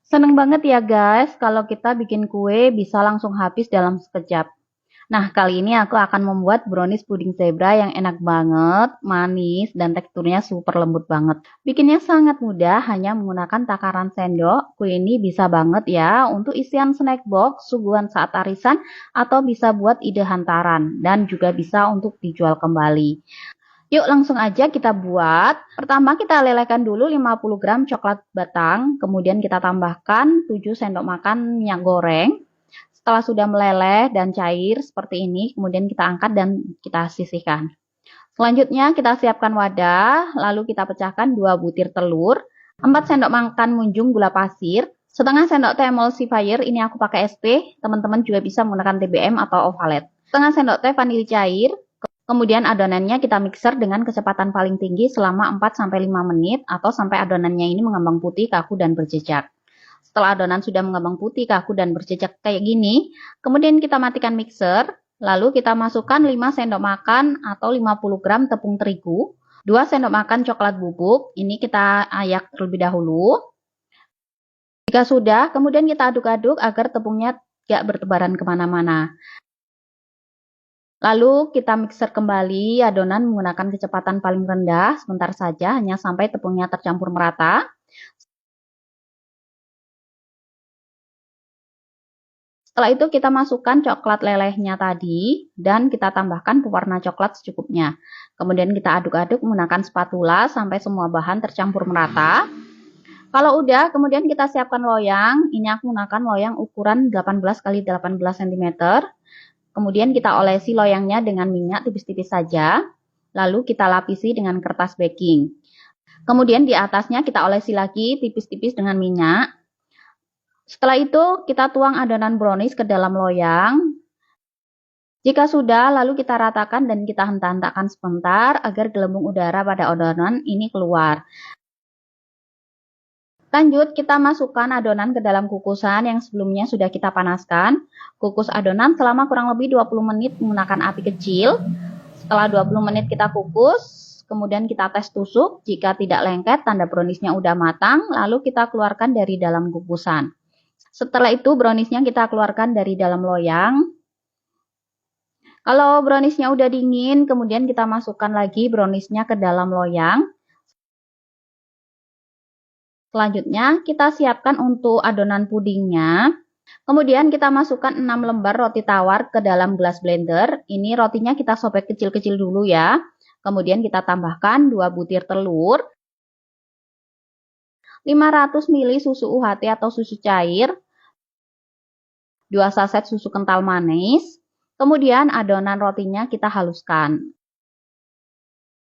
Seneng banget ya guys, kalau kita bikin kue bisa langsung habis dalam sekejap. Nah, kali ini aku akan membuat brownies puding zebra yang enak banget, manis, dan teksturnya super lembut banget. Bikinnya sangat mudah, hanya menggunakan takaran sendok. Kue ini bisa banget ya untuk isian snack box, suguhan saat arisan, atau bisa buat ide hantaran, dan juga bisa untuk dijual kembali. Yuk langsung aja kita buat. Pertama kita lelehkan dulu 50 gram coklat batang, kemudian kita tambahkan 7 sendok makan minyak goreng. Setelah sudah meleleh dan cair seperti ini, kemudian kita angkat dan kita sisihkan. Selanjutnya kita siapkan wadah, lalu kita pecahkan 2 butir telur, 4 sendok makan munjung gula pasir, setengah sendok teh emulsifier, ini aku pakai SP, teman-teman juga bisa menggunakan TBM atau ovalet. Setengah sendok teh vanili cair. Kemudian adonannya kita mixer dengan kecepatan paling tinggi selama 4-5 menit atau sampai adonannya ini mengembang putih, kaku, dan berjejak. Setelah adonan sudah mengembang putih, kaku, dan berjejak kayak gini, kemudian kita matikan mixer, lalu kita masukkan 5 sendok makan atau 50 gram tepung terigu, 2 sendok makan coklat bubuk, ini kita ayak terlebih dahulu. Jika sudah, kemudian kita aduk-aduk agar tepungnya tidak bertebaran kemana-mana. Lalu kita mixer kembali adonan menggunakan kecepatan paling rendah sebentar saja, hanya sampai tepungnya tercampur merata. Setelah itu kita masukkan coklat lelehnya tadi dan kita tambahkan pewarna coklat secukupnya. Kemudian kita aduk-aduk menggunakan spatula sampai semua bahan tercampur merata. Kalau udah, kemudian kita siapkan loyang. Ini aku menggunakan loyang ukuran 18 x 18 cm. Kemudian kita olesi loyangnya dengan minyak tipis-tipis saja. Lalu kita lapisi dengan kertas baking. Kemudian di atasnya kita olesi lagi tipis-tipis dengan minyak. Setelah itu kita tuang adonan brownies ke dalam loyang. Jika sudah, lalu kita ratakan dan kita hentak-hentakkan sebentar agar gelembung udara pada adonan ini keluar. Lanjut, kita masukkan adonan ke dalam kukusan yang sebelumnya sudah kita panaskan. Kukus adonan selama kurang lebih 20 menit menggunakan api kecil. Setelah 20 menit kita kukus, kemudian kita tes tusuk. Jika tidak lengket, tanda browniesnya udah matang, lalu kita keluarkan dari dalam kukusan. Setelah itu browniesnya kita keluarkan dari dalam loyang. Kalau browniesnya udah dingin, kemudian kita masukkan lagi browniesnya ke dalam loyang. Selanjutnya kita siapkan untuk adonan pudingnya. Kemudian kita masukkan 6 lembar roti tawar ke dalam gelas blender. Ini rotinya kita sobek kecil-kecil dulu ya. Kemudian kita tambahkan 2 butir telur, 500 ml susu UHT atau susu cair, 2 saset susu kental manis. Kemudian adonan rotinya kita haluskan.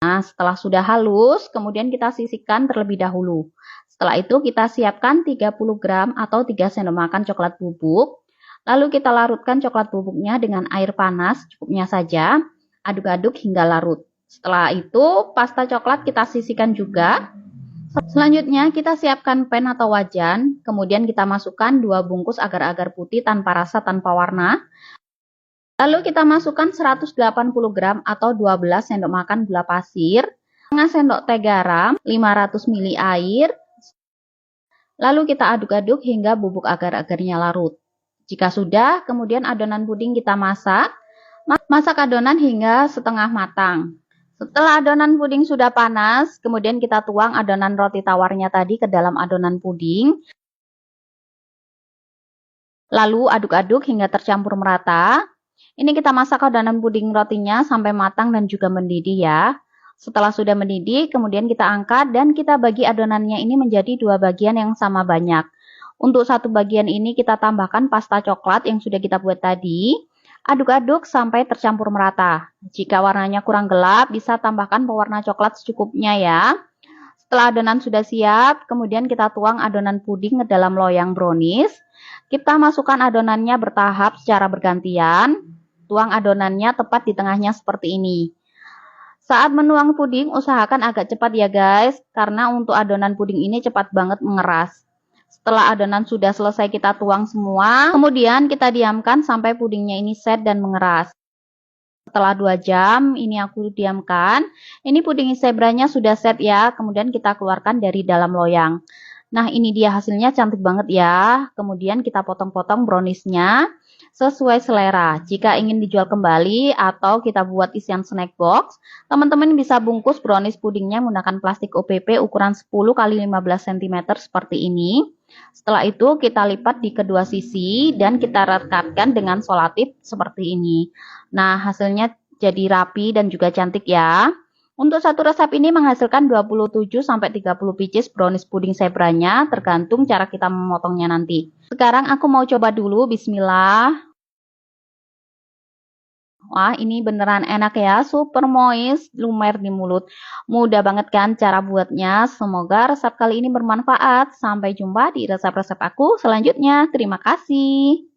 Nah, setelah sudah halus, kemudian kita sisihkan terlebih dahulu. Setelah itu kita siapkan 30 gram atau 3 sendok makan coklat bubuk. Lalu kita larutkan coklat bubuknya dengan air panas, cukupnya saja. Aduk-aduk hingga larut. Setelah itu pasta coklat kita sisihkan juga. Selanjutnya kita siapkan pan atau wajan. Kemudian kita masukkan 2 bungkus agar-agar putih tanpa rasa, tanpa warna. Lalu kita masukkan 180 gram atau 12 sendok makan gula pasir, setengah sendok teh garam, 500 ml air. Lalu kita aduk-aduk hingga bubuk agar-agarnya larut. Jika sudah, kemudian adonan puding kita masak. Masak adonan hingga setengah matang. Setelah adonan puding sudah panas, kemudian kita tuang adonan roti tawarnya tadi ke dalam adonan puding. Lalu aduk-aduk hingga tercampur merata. Ini kita masak adonan puding rotinya sampai matang dan juga mendidih ya. Setelah sudah mendidih, kemudian kita angkat dan kita bagi adonannya ini menjadi 2 bagian yang sama banyak. Untuk satu bagian ini kita tambahkan pasta coklat yang sudah kita buat tadi. Aduk-aduk sampai tercampur merata. Jika warnanya kurang gelap, bisa tambahkan pewarna coklat secukupnya ya. Setelah adonan sudah siap, kemudian kita tuang adonan puding ke dalam loyang brownies. Kita masukkan adonannya bertahap secara bergantian. Tuang adonannya tepat di tengahnya seperti ini. Saat menuang puding, usahakan agak cepat ya guys, karena untuk adonan puding ini cepat banget mengeras. Setelah adonan sudah selesai kita tuang semua, kemudian kita diamkan sampai pudingnya ini set dan mengeras. Setelah 2 jam, ini aku diamkan. Ini puding zebranya sudah set ya, kemudian kita keluarkan dari dalam loyang. Nah, ini dia hasilnya cantik banget ya. Kemudian kita potong-potong browniesnya sesuai selera. Jika ingin dijual kembali atau kita buat isian snack box, teman-teman bisa bungkus brownies pudingnya menggunakan plastik OPP ukuran 10 kali 15 cm seperti ini. Setelah itu kita lipat di kedua sisi dan kita rekatkan dengan selotip seperti ini. Nah, hasilnya jadi rapi dan juga cantik ya. Untuk satu resep ini menghasilkan 27-30 pieces brownies puding zebranya, tergantung cara kita memotongnya nanti. Sekarang aku mau coba dulu, bismillah. Wah, ini beneran enak ya, super moist, lumer di mulut. Mudah banget kan cara buatnya. Semoga resep kali ini bermanfaat. Sampai jumpa di resep-resep aku selanjutnya. Terima kasih.